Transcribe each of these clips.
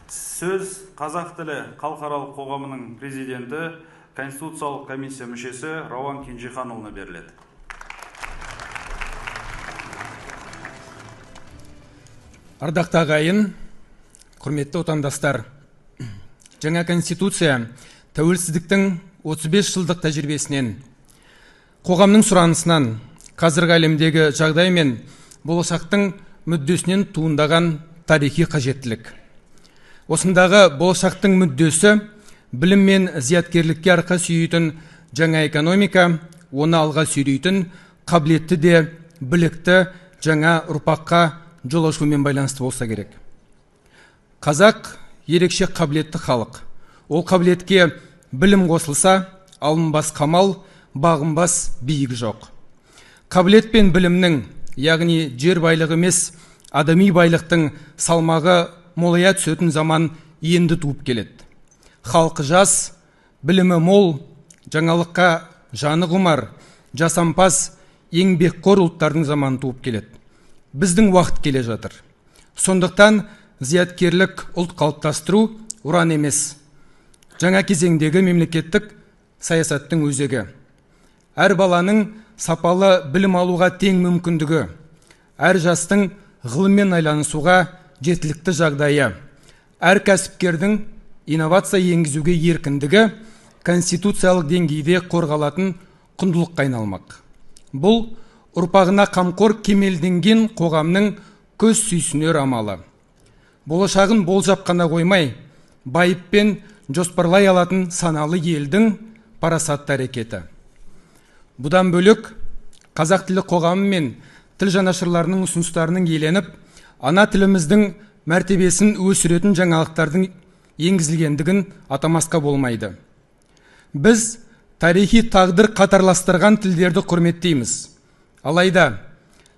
Сөз Қазақ тілі халықаралық қоғамының президенті, Конституциялық комиссия мүшесі Рауан Кенжеханұлына беріледі. Ардақты ағайын, құрметті отандастар, жаңа конституция тәуелсіздіктің 35 жылдық тәжірибесінен, қоғамның сұранысынан, қазіргі әлемдегі жағдай мен болашақтың мүддесінен туындаған тарихи қажеттілік. Осындағы болашақтың мүддесі білім мен зияткерлікке арқа сүйейтін жаңа экономика, оны алға сүйрейтін қабілетті де білікті жаңа ұрпаққа жол ашумен байланысты болса керек. Қазақ ерекше қабілетті халық. Ол қабілетке білім қосылса, алынбас қамал, бағынбас биік жоқ. Қабілет пен білімнің, яғни жер байлығы емес, адами байлықтың салмағы молая түсетін заман енді туып келеді. Халқы жас, білімі мол, жаңалыққа жаны құмар, жасампаз, еңбекқор ұлттардың заманы туып келеді. Біздің уақыт келе жатыр. Сондықтан зияткерлік ұлт қалыптастыру ұран емес. Жаңа кезеңдегі мемлекеттік саясаттың өзегі. Әр баланың сапалы білім алуға тең мүмкіндігі, әр жастың ғылыммен айланысуға жеткілікті жағдайы, әр кәсіпкердің инновация енгізуге еркіндігі конституциялық деңгейде қорғалатын құндылыққа айналмақ. Бұл ұрпағына қамқор кемелденген қоғамның көз сүйсінер амалы. Болашағын болжап қана қоймай, байыппен жоспарлай алатын саналы елдің парасатты әрекеті. Бұдан бөлек, қазақ тілі қоғамы мен тіл жанашырларының ұсыныстарының еленіп, ана тіліміздің мәртебесін өсіретін жаңалықтардың енгізілгендігін атамасқа болмайды. Біз тарихи тағдыр қатарластырған тілдерді құрметтейміз. Алайда,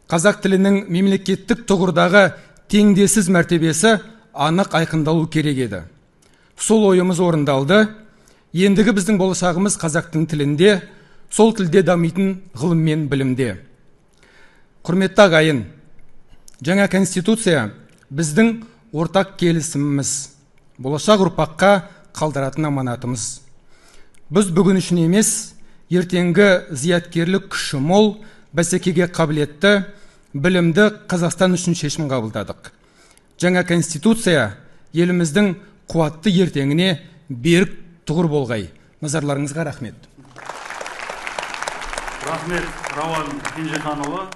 қазақ тілінің мемлекеттік тұғырдағы теңдессіз мәртебесі анық айқындалу керек еді. Сол ойымыз орындалды. Ендігі біздің болашағымыз қазақтың тілінде, сол тілде дамитын ғылым мен білімде. Құрметті ағайын, жаңа конституция біздің ортақ келісіміміз, болашақ ұрпаққа қалдыратын аманатымыз. Біз бүгін үшін емес, ертеңгі зияткерлік күші мол, бәсекеге қабілетті, білімді Қазақстан үшін шешім қабылдадық. Жаңа конституция еліміздің қуатты ертеңіне берік тұғыр болғай. Назарларыңызға рахмет. Рахмет, Рауан Кенжеханұлы.